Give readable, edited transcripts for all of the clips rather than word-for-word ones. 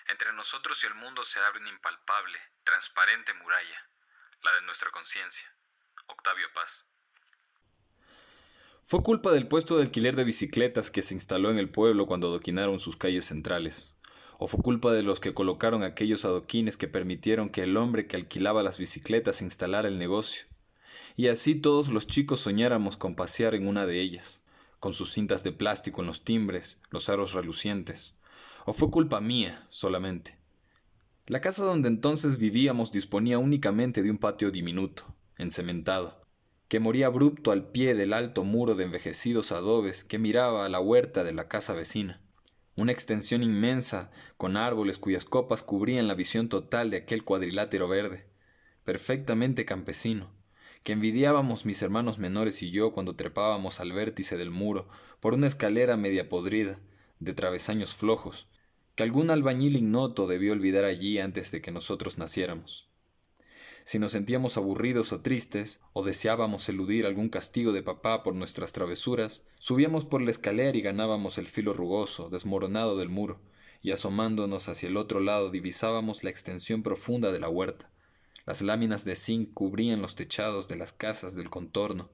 Entre nosotros y el mundo se abre una impalpable, transparente muralla, la de nuestra conciencia. Octavio Paz. Fue culpa del puesto de alquiler de bicicletas que se instaló en el pueblo cuando adoquinaron sus calles centrales. ¿O fue culpa de los que colocaron aquellos adoquines que permitieron que el hombre que alquilaba las bicicletas instalara el negocio? Y así todos los chicos soñáramos con pasear en una de ellas, con sus cintas de plástico en los timbres, los aros relucientes. ¿O fue culpa mía solamente? La casa donde entonces vivíamos disponía únicamente de un patio diminuto, encementado, que moría abrupto al pie del alto muro de envejecidos adobes que miraba a la huerta de la casa vecina. Una extensión inmensa, con árboles cuyas copas cubrían la visión total de aquel cuadrilátero verde, perfectamente campesino, que envidiábamos mis hermanos menores y yo cuando trepábamos al vértice del muro por una escalera media podrida, de travesaños flojos, que algún albañil ignoto debió olvidar allí antes de que nosotros naciéramos. Si nos sentíamos aburridos o tristes, o deseábamos eludir algún castigo de papá por nuestras travesuras, subíamos por la escalera y ganábamos el filo rugoso, desmoronado del muro, y asomándonos hacia el otro lado divisábamos la extensión profunda de la huerta. Las láminas de zinc cubrían los techados de las casas del contorno,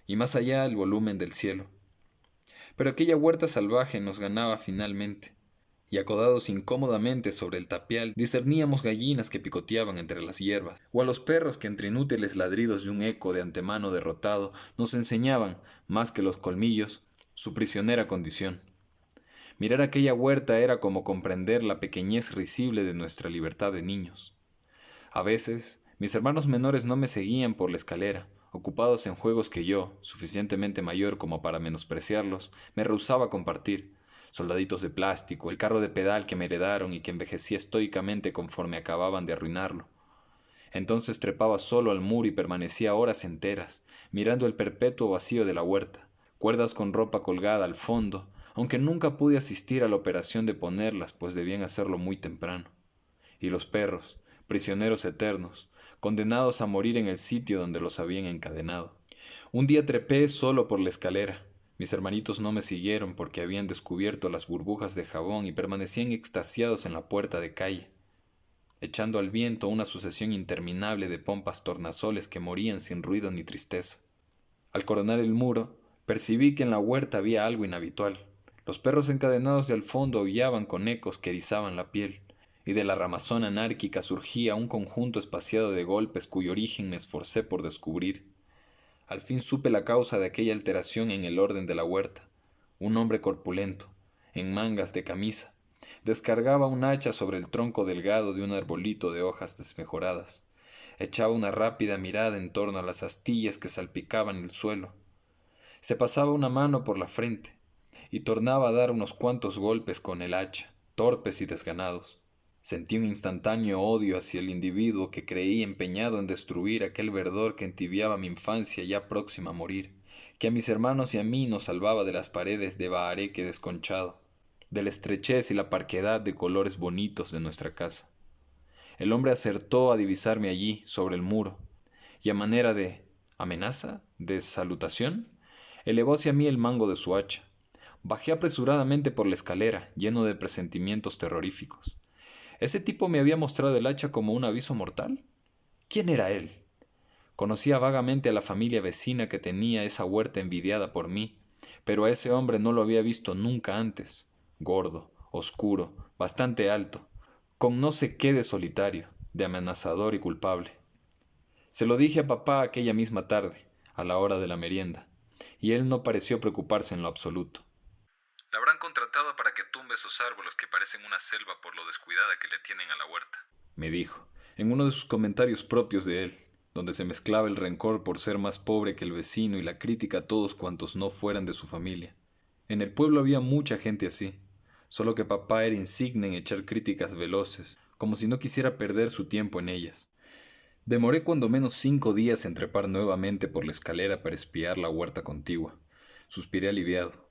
y más allá el volumen del cielo. Pero aquella huerta salvaje nos ganaba finalmente, y acodados incómodamente sobre el tapial discerníamos gallinas que picoteaban entre las hierbas, o a los perros que entre inútiles ladridos de un eco de antemano derrotado nos enseñaban, más que los colmillos, su prisionera condición. Mirar aquella huerta era como comprender la pequeñez risible de nuestra libertad de niños. A veces, mis hermanos menores no me seguían por la escalera, ocupados en juegos que yo, suficientemente mayor como para menospreciarlos, me rehusaba a compartir. Soldaditos de plástico, el carro de pedal que me heredaron y que envejecía estoicamente conforme acababan de arruinarlo. Entonces trepaba solo al muro y permanecía horas enteras, mirando el perpetuo vacío de la huerta, cuerdas con ropa colgada al fondo, aunque nunca pude asistir a la operación de ponerlas, pues debían hacerlo muy temprano. Y los perros, prisioneros eternos, condenados a morir en el sitio donde los habían encadenado. Un día trepé solo por la escalera. Mis hermanitos no me siguieron porque habían descubierto las burbujas de jabón y permanecían extasiados en la puerta de calle, echando al viento una sucesión interminable de pompas tornasoles que morían sin ruido ni tristeza. Al coronar el muro, percibí que en la huerta había algo inhabitual. Los perros encadenados de al fondo aullaban con ecos que erizaban la piel, y de la ramazón anárquica surgía un conjunto espaciado de golpes cuyo origen me esforcé por descubrir. Al fin supe la causa de aquella alteración en el orden de la huerta. Un hombre corpulento, en mangas de camisa, descargaba un hacha sobre el tronco delgado de un arbolito de hojas desmejoradas. Echaba una rápida mirada en torno a las astillas que salpicaban el suelo. Se pasaba una mano por la frente y tornaba a dar unos cuantos golpes con el hacha, torpes y desganados. Sentí un instantáneo odio hacia el individuo que creí empeñado en destruir aquel verdor que entibiaba mi infancia ya próxima a morir, que a mis hermanos y a mí nos salvaba de las paredes de bahareque desconchado, de la estrechez y la parquedad de colores bonitos de nuestra casa. El hombre acertó a divisarme allí, sobre el muro, y a manera de amenaza, de salutación, elevó hacia mí el mango de su hacha. Bajé apresuradamente por la escalera, lleno de presentimientos terroríficos. ¿Ese tipo me había mostrado el hacha como un aviso mortal? ¿Quién era él? Conocía vagamente a la familia vecina que tenía esa huerta envidiada por mí, pero a ese hombre no lo había visto nunca antes. Gordo, oscuro, bastante alto, con no sé qué de solitario, de amenazador y culpable. Se lo dije a papá aquella misma tarde, a la hora de la merienda, y él no pareció preocuparse en lo absoluto. La habrán contratado para que tumbe esos árboles que parecen una selva por lo descuidada que le tienen a la huerta, me dijo, en uno de sus comentarios propios de él, donde se mezclaba el rencor por ser más pobre que el vecino y la crítica a todos cuantos no fueran de su familia. En el pueblo había mucha gente así, solo que papá era insigne en echar críticas veloces, como si no quisiera perder su tiempo en ellas. Demoré cuando menos 5 días en trepar nuevamente por la escalera para espiar la huerta contigua. Suspiré aliviado.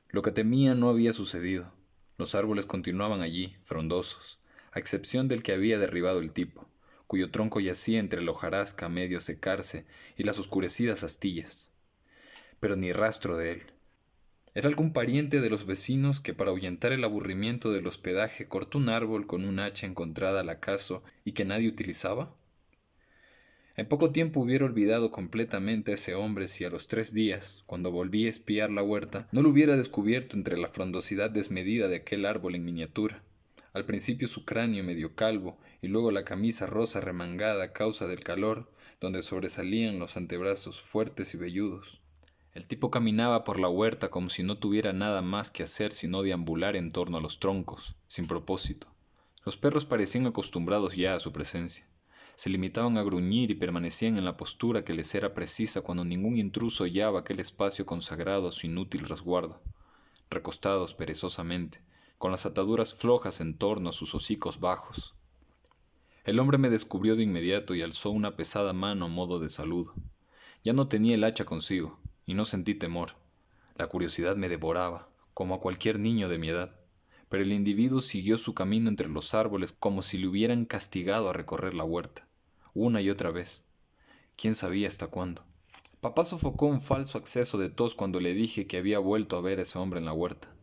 Lo que temía no había sucedido. Los árboles continuaban allí, frondosos, a excepción del que había derribado el tipo, cuyo tronco yacía entre la hojarasca a medio secarse y las oscurecidas astillas. Pero ni rastro de él. Era algún pariente de los vecinos que para ahuyentar el aburrimiento del hospedaje cortó un árbol con un hacha encontrada al acaso y que nadie utilizaba. En poco tiempo hubiera olvidado completamente a ese hombre si a los 3 días, cuando volví a espiar la huerta, no lo hubiera descubierto entre la frondosidad desmedida de aquel árbol en miniatura. Al principio su cráneo medio calvo y luego la camisa rosa remangada a causa del calor, donde sobresalían los antebrazos fuertes y velludos. El tipo caminaba por la huerta como si no tuviera nada más que hacer sino deambular en torno a los troncos, sin propósito. Los perros parecían acostumbrados ya a su presencia. Se limitaban a gruñir y permanecían en la postura que les era precisa cuando ningún intruso hallaba aquel espacio consagrado a su inútil resguardo, recostados perezosamente, con las ataduras flojas en torno a sus hocicos bajos. El hombre me descubrió de inmediato y alzó una pesada mano a modo de saludo. Ya no tenía el hacha consigo, y no sentí temor. La curiosidad me devoraba, como a cualquier niño de mi edad, pero el individuo siguió su camino entre los árboles como si le hubieran castigado a recorrer la huerta, una y otra vez. ¿Quién sabía hasta cuándo? Papá sofocó un falso acceso de tos cuando le dije que había vuelto a ver a ese hombre en la huerta.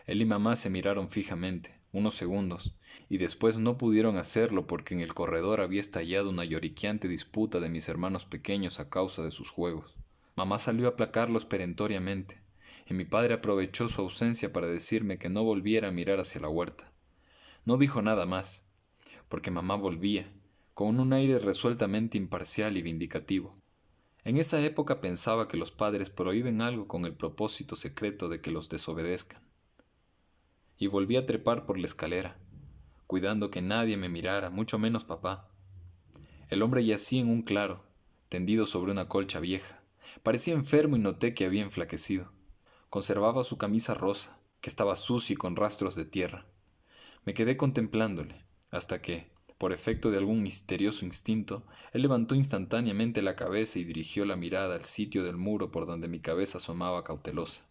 Él y mamá se miraron fijamente, unos segundos, y después no pudieron hacerlo porque en el corredor había estallado una lloriqueante disputa de mis hermanos pequeños a causa de sus juegos. Mamá salió a aplacarlos perentoriamente, y mi padre aprovechó su ausencia para decirme que no volviera a mirar hacia la huerta. No dijo nada más, porque mamá volvía, con un aire resueltamente imparcial y vindicativo. En esa época pensaba que los padres prohíben algo con el propósito secreto de que los desobedezcan. Y volví a trepar por la escalera, cuidando que nadie me mirara, mucho menos papá. El hombre yacía en un claro, tendido sobre una colcha vieja. Parecía enfermo y noté que había enflaquecido. Conservaba su camisa rosa, que estaba sucia y con rastros de tierra. Me quedé contemplándole, hasta que, por efecto de algún misterioso instinto, él levantó instantáneamente la cabeza y dirigió la mirada al sitio del muro por donde mi cabeza asomaba cautelosa.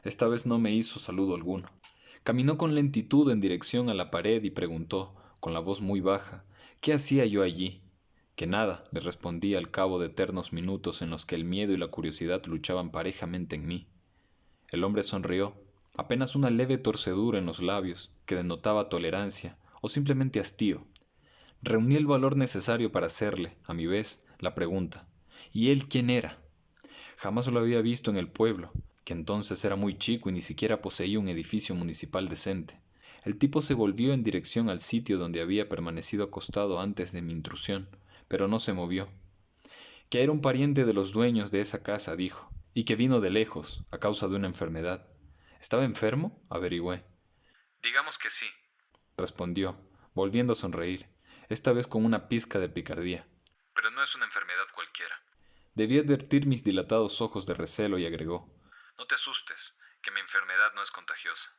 Esta vez no me hizo saludo alguno. Caminó con lentitud en dirección a la pared y preguntó, con la voz muy baja, ¿qué hacía yo allí? Que nada, le respondí al cabo de eternos minutos en los que el miedo y la curiosidad luchaban parejamente en mí. El hombre sonrió, apenas una leve torcedura en los labios, que denotaba tolerancia o simplemente hastío. Reuní el valor necesario para hacerle, a mi vez, la pregunta. ¿Y él quién era? Jamás lo había visto en el pueblo, que entonces era muy chico y ni siquiera poseía un edificio municipal decente. El tipo se volvió en dirección al sitio donde había permanecido acostado antes de mi intrusión, pero no se movió. Que era un pariente de los dueños de esa casa, dijo, y que vino de lejos, a causa de una enfermedad. ¿Estaba enfermo? Averigüé. Digamos que sí. Respondió, volviendo a sonreír, esta vez con una pizca de picardía. Pero no es una enfermedad cualquiera. Debí advertir mis dilatados ojos de recelo y agregó, No te asustes, que mi enfermedad no es contagiosa.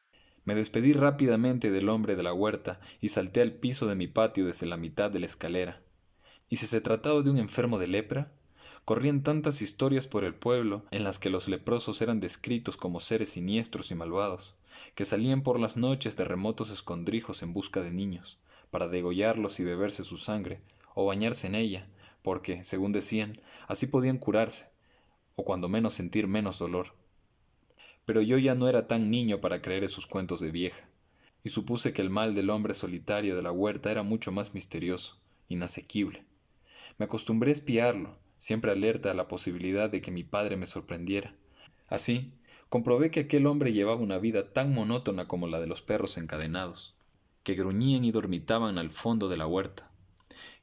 Me despedí rápidamente del hombre de la huerta y salté al piso de mi patio desde la mitad de la escalera. ¿Y si se trataba de un enfermo de lepra? Corrían tantas historias por el pueblo en las que los leprosos eran descritos como seres siniestros y malvados, que salían por las noches de remotos escondrijos en busca de niños, para degollarlos y beberse su sangre, o bañarse en ella, porque, según decían, así podían curarse, o cuando menos sentir menos dolor. Pero yo ya no era tan niño para creer esos cuentos de vieja, y supuse que el mal del hombre solitario de la huerta era mucho más misterioso, inasequible. Me acostumbré a espiarlo, siempre alerta a la posibilidad de que mi padre me sorprendiera. Así, comprobé que aquel hombre llevaba una vida tan monótona como la de los perros encadenados, que gruñían y dormitaban al fondo de la huerta,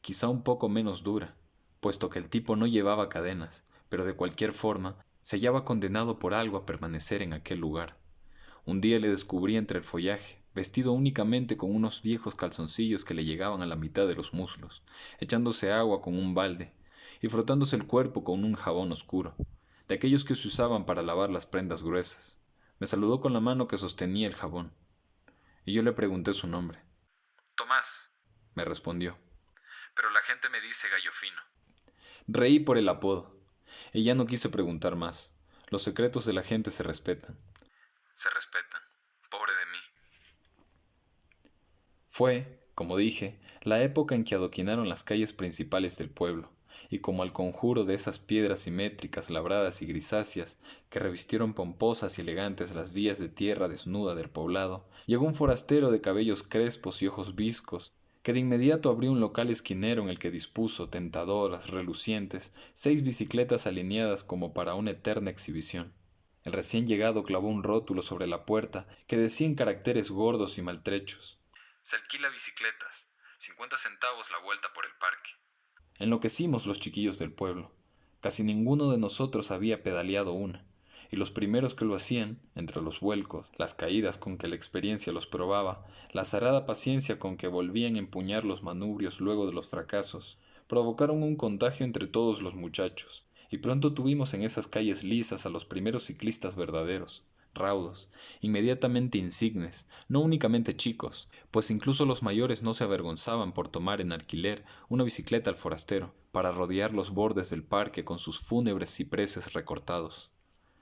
quizá un poco menos dura, puesto que el tipo no llevaba cadenas, pero de cualquier forma se hallaba condenado por algo a permanecer en aquel lugar. Un día le descubrí entre el follaje, vestido únicamente con unos viejos calzoncillos que le llegaban a la mitad de los muslos, echándose agua con un balde y frotándose el cuerpo con un jabón oscuro, de aquellos que se usaban para lavar las prendas gruesas. Me saludó con la mano que sostenía el jabón, y yo le pregunté su nombre. Tomás, Me respondió. pero la gente me dice gallo fino. Reí por el apodo, y ya no quise preguntar más. Los secretos de la gente se respetan. Se respetan. Pobre de mí. Fue, como dije, la época en que adoquinaron las calles principales del pueblo, y como al conjuro de esas piedras simétricas, labradas y grisáceas, que revistieron pomposas y elegantes las vías de tierra desnuda del poblado, llegó un forastero de cabellos crespos y ojos viscos, que de inmediato abrió un local esquinero en el que dispuso, tentadoras, relucientes, 6 bicicletas alineadas como para una eterna exhibición. El recién llegado clavó un rótulo sobre la puerta que decía en caracteres gordos y maltrechos: Se alquila bicicletas, 50 centavos la vuelta por el parque. Enloquecimos los chiquillos del pueblo. Casi ninguno de nosotros había pedaleado una, y los primeros que lo hacían, entre los vuelcos, las caídas con que la experiencia los probaba, la azarada paciencia con que volvían a empuñar los manubrios luego de los fracasos, provocaron un contagio entre todos los muchachos, y pronto tuvimos en esas calles lisas a los primeros ciclistas verdaderos, raudos, inmediatamente insignes, no únicamente chicos, pues incluso los mayores no se avergonzaban por tomar en alquiler una bicicleta al forastero, para rodear los bordes del parque con sus fúnebres cipreses recortados.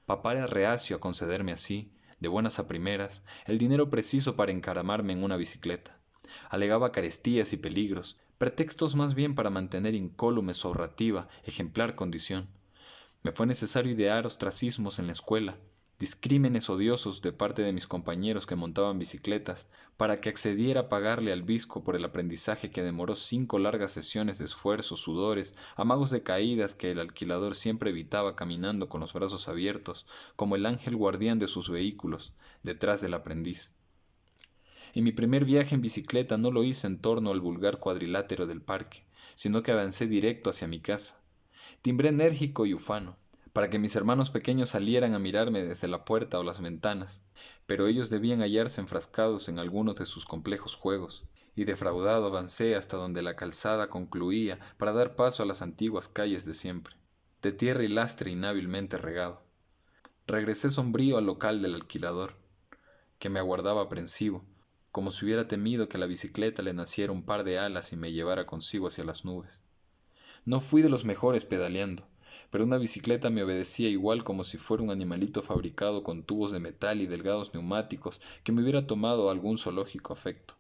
Papá era reacio a concederme así, de buenas a primeras, el dinero preciso para encaramarme en una bicicleta. Alegaba carestías y peligros, pretextos más bien para mantener incólume su ahorrativa, ejemplar condición. Me fue necesario idear ostracismos en la escuela, discrímenes odiosos de parte de mis compañeros que montaban bicicletas, para que accediera a pagarle al bizco por el aprendizaje que demoró 5 largas sesiones de esfuerzos, sudores, amagos de caídas que el alquilador siempre evitaba caminando con los brazos abiertos, como el ángel guardián de sus vehículos, detrás del aprendiz. Y mi primer viaje en bicicleta no lo hice en torno al vulgar cuadrilátero del parque, sino que avancé directo hacia mi casa. Timbré enérgico y ufano, para que mis hermanos pequeños salieran a mirarme desde la puerta o las ventanas, pero ellos debían hallarse enfrascados en algunos de sus complejos juegos, y defraudado avancé hasta donde la calzada concluía para dar paso a las antiguas calles de siempre, de tierra y lastre inhábilmente regado. Regresé sombrío al local del alquilador, que me aguardaba aprensivo, como si hubiera temido que a la bicicleta le naciera un par de alas y me llevara consigo hacia las nubes. No fui de los mejores pedaleando, pero una bicicleta me obedecía igual como si fuera un animalito fabricado con tubos de metal y delgados neumáticos que me hubiera tomado algún zoológico afecto.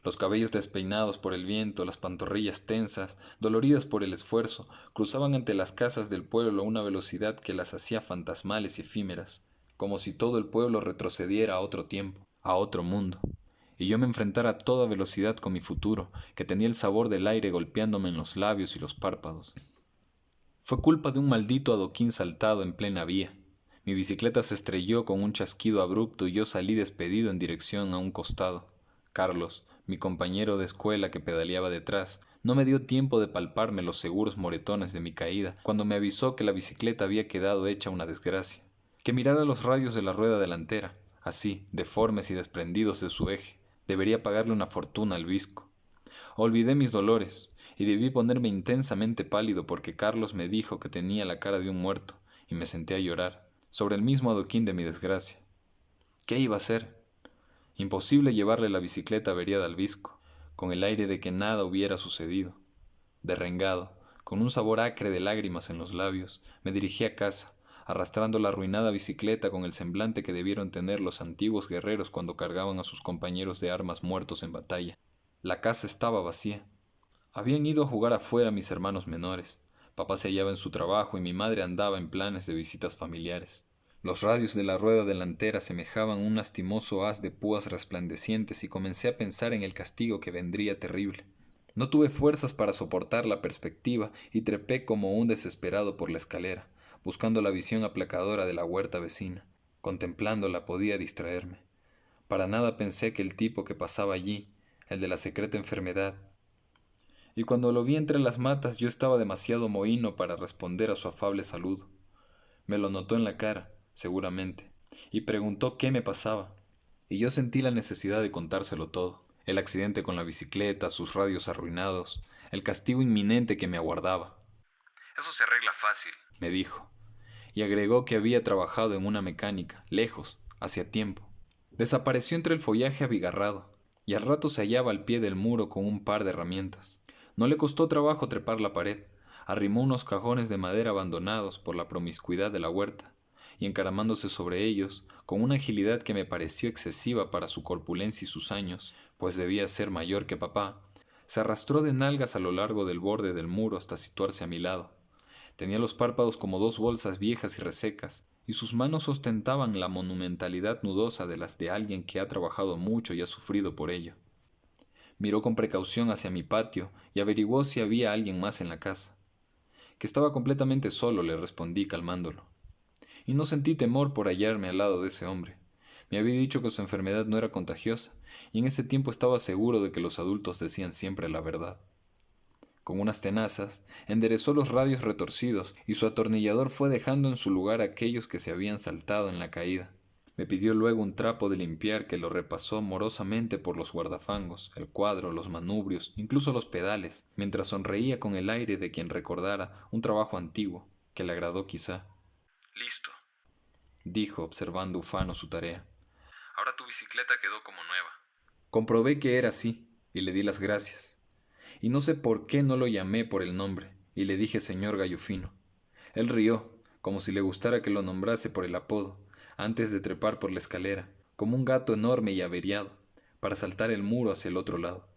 Los cabellos despeinados por el viento, las pantorrillas tensas, doloridas por el esfuerzo, cruzaban ante las casas del pueblo a una velocidad que las hacía fantasmales y efímeras, como si todo el pueblo retrocediera a otro tiempo, a otro mundo, y yo me enfrentara a toda velocidad con mi futuro, que tenía el sabor del aire golpeándome en los labios y los párpados. Fue culpa de un maldito adoquín saltado en plena vía. Mi bicicleta se estrelló con un chasquido abrupto y yo salí despedido en dirección a un costado. Carlos, mi compañero de escuela que pedaleaba detrás, no me dio tiempo de palparme los seguros moretones de mi caída cuando me avisó que la bicicleta había quedado hecha una desgracia, que mirara los radios de la rueda delantera, así, deformes y desprendidos de su eje. Debería pagarle una fortuna al bizco. Olvidé mis dolores y debí ponerme intensamente pálido porque Carlos me dijo que tenía la cara de un muerto y me senté a llorar sobre el mismo adoquín de mi desgracia. ¿Qué iba a hacer? Imposible llevarle la bicicleta averiada al bizco, con el aire de que nada hubiera sucedido. Derrengado, con un sabor acre de lágrimas en los labios, me dirigí a casa, arrastrando la arruinada bicicleta con el semblante que debieron tener los antiguos guerreros cuando cargaban a sus compañeros de armas muertos en batalla. La casa estaba vacía. Habían ido a jugar afuera mis hermanos menores. Papá se hallaba en su trabajo y mi madre andaba en planes de visitas familiares. Los radios de la rueda delantera semejaban un lastimoso haz de púas resplandecientes y comencé a pensar en el castigo que vendría terrible. No tuve fuerzas para soportar la perspectiva y trepé como un desesperado por la escalera, buscando la visión aplacadora de la huerta vecina. Contemplándola podía distraerme. Para nada pensé que el tipo que pasaba allí, el de la secreta enfermedad, y cuando lo vi entre las matas yo estaba demasiado mohíno para responder a su afable saludo. Me lo notó en la cara, seguramente, y preguntó qué me pasaba, y yo sentí la necesidad de contárselo todo: el accidente con la bicicleta, sus radios arruinados, el castigo inminente que me aguardaba. Eso se arregla fácil, me dijo, y agregó que había trabajado en una mecánica, lejos, hacía tiempo. Desapareció entre el follaje abigarrado, y al rato se hallaba al pie del muro con un par de herramientas. No le costó trabajo trepar la pared, arrimó unos cajones de madera abandonados por la promiscuidad de la huerta, y encaramándose sobre ellos, con una agilidad que me pareció excesiva para su corpulencia y sus años, pues debía ser mayor que papá, Se arrastró de nalgas a lo largo del borde del muro hasta situarse a mi lado. Tenía los párpados como dos bolsas viejas y resecas, y sus manos ostentaban la monumentalidad nudosa de las de alguien que ha trabajado mucho y ha sufrido por ello. Miró con precaución hacia mi patio y averiguó si había alguien más en la casa. Que estaba completamente solo, le respondí calmándolo. Y no sentí temor por hallarme al lado de ese hombre. Me había dicho que su enfermedad no era contagiosa, y en ese tiempo estaba seguro de que los adultos decían siempre la verdad. Con unas tenazas, enderezó los radios retorcidos y su atornillador fue dejando en su lugar aquellos que se habían saltado en la caída. Me pidió luego un trapo de limpiar que lo repasó amorosamente por los guardafangos, el cuadro, los manubrios, incluso los pedales, mientras sonreía con el aire de quien recordara un trabajo antiguo, que le agradó quizá. Listo, Dijo, observando ufano su tarea. Ahora tu bicicleta quedó como nueva. Comprobé que era así, y le di las gracias. Y no sé por qué no lo llamé por el nombre, y le dije señor Gallofino. Él rió, como si le gustara que lo nombrase por el apodo, antes de trepar por la escalera, como un gato enorme y averiado, para saltar el muro hacia el otro lado.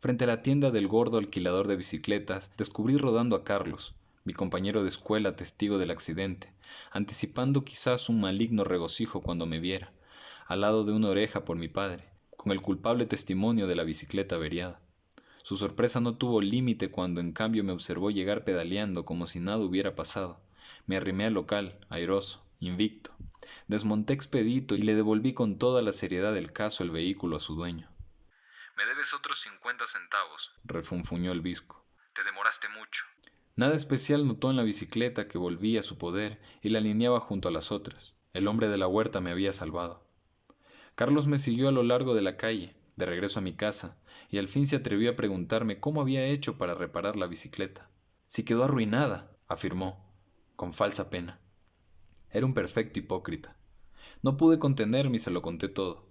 Frente a la tienda del gordo alquilador de bicicletas, descubrí rodando a Carlos, mi compañero de escuela testigo del accidente, anticipando quizás un maligno regocijo cuando me viera, al lado de una oreja por mi padre, con el culpable testimonio de la bicicleta averiada. Su sorpresa no tuvo límite cuando en cambio me observó llegar pedaleando como si nada hubiera pasado. Me arrimé al local, airoso, invicto. Desmonté expedito y le devolví con toda la seriedad del caso el vehículo a su dueño. Me debes otros 50 centavos, Refunfuñó el visco. te demoraste mucho. Nada especial notó en la bicicleta que volvía a su poder y la alineaba junto a las otras. El hombre de la huerta me había salvado. Carlos me siguió a lo largo de la calle, de regreso a mi casa, y al fin se atrevió a preguntarme cómo había hecho para reparar la bicicleta. Si quedó arruinada, afirmó, con falsa pena. Era un perfecto hipócrita. No pude contenerme y se lo conté todo.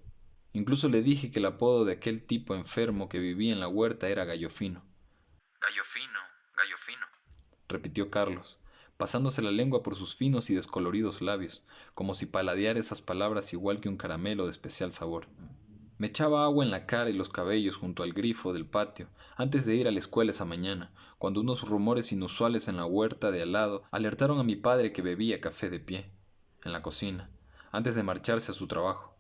Incluso le dije que el apodo de aquel tipo enfermo que vivía en la huerta era Gallofino. Gallo fino, Repitió Carlos, pasándose la lengua por sus finos y descoloridos labios, como si paladeara esas palabras igual que un caramelo de especial sabor. Me echaba agua en la cara y los cabellos junto al grifo del patio, antes de ir a la escuela esa mañana, cuando unos rumores inusuales en la huerta de al lado alertaron a mi padre que bebía café de pie, en la cocina, antes de marcharse a su trabajo.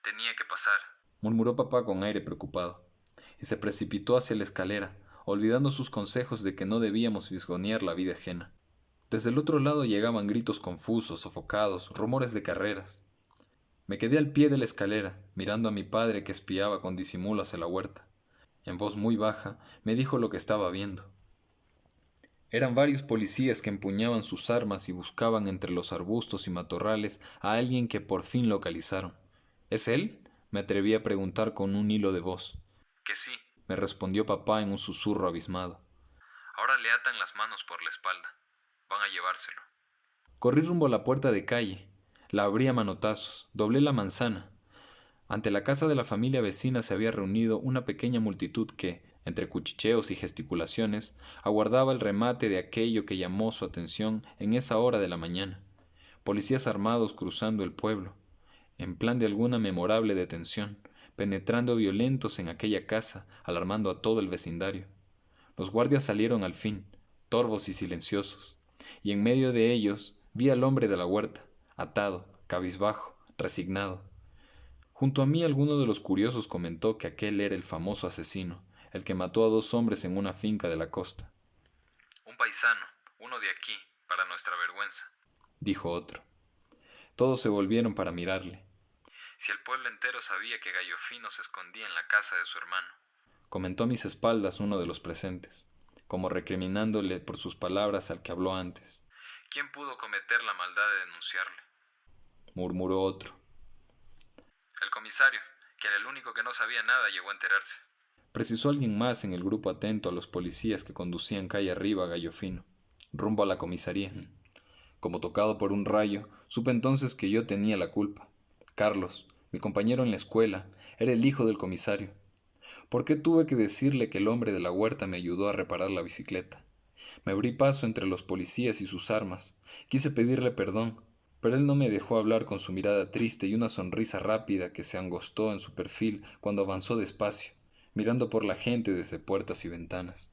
Tenía que pasar. Murmuró papá con aire preocupado, y se precipitó hacia la escalera, olvidando sus consejos de que no debíamos fisgonear la vida ajena. Desde el otro lado llegaban gritos confusos, sofocados, rumores de carreras. Me quedé al pie de la escalera, mirando a mi padre que espiaba con disimulo hacia la huerta. En voz muy baja, me dijo lo que estaba viendo. Eran varios policías que empuñaban sus armas y buscaban entre los arbustos y matorrales a alguien que por fin localizaron. ¿Es él?, me atreví a preguntar con un hilo de voz. Que sí, Me respondió papá en un susurro abismado. ahora le atan las manos por la espalda. Van a llevárselo. Corrí rumbo a la puerta de calle. La abrí a manotazos, doblé la manzana. Ante la casa de la familia vecina se había reunido una pequeña multitud que, entre cuchicheos y gesticulaciones, aguardaba el remate de aquello que llamó su atención en esa hora de la mañana. Policías armados cruzando el pueblo, en plan de alguna memorable detención, penetrando violentos en aquella casa, alarmando a todo el vecindario. Los guardias salieron al fin, torvos y silenciosos, y en medio de ellos vi al hombre de la huerta, atado, cabizbajo, resignado. Junto a mí alguno de los curiosos comentó que aquel era el famoso asesino, el que mató a 2 hombres en una finca de la costa. Un paisano, uno de aquí, para nuestra vergüenza, dijo otro. Todos se volvieron para mirarle. Si el pueblo entero sabía que Gallofino se escondía en la casa de su hermano. Comentó a mis espaldas uno de los presentes, como recriminándole por sus palabras al que habló antes. ¿Quién pudo cometer la maldad de denunciarle? Murmuró otro. El comisario, que era el único que no sabía nada, llegó a enterarse. Precisó alguien más en el grupo atento a los policías que conducían calle arriba a Gallofino, rumbo a la comisaría. Como tocado por un rayo, supe entonces que yo tenía la culpa. Carlos, mi compañero en la escuela, era el hijo del comisario. ¿Por qué tuve que decirle que el hombre de la huerta me ayudó a reparar la bicicleta? Me abrí paso entre los policías y sus armas. Quise pedirle perdón, pero él no me dejó hablar con su mirada triste y una sonrisa rápida que se angostó en su perfil cuando avanzó despacio, mirando por la gente desde puertas y ventanas.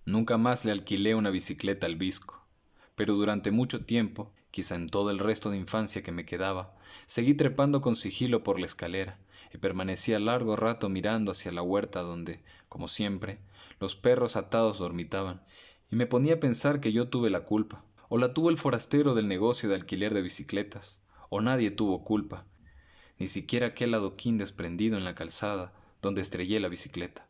Nunca más le alquilé una bicicleta al Visco, pero durante mucho tiempo, quizá en todo el resto de infancia que me quedaba, seguí trepando con sigilo por la escalera y permanecía largo rato mirando hacia la huerta donde, como siempre, los perros atados dormitaban, y me ponía a pensar que yo tuve la culpa, o la tuvo el forastero del negocio de alquiler de bicicletas, o nadie tuvo culpa, ni siquiera aquel adoquín desprendido en la calzada donde estrellé la bicicleta.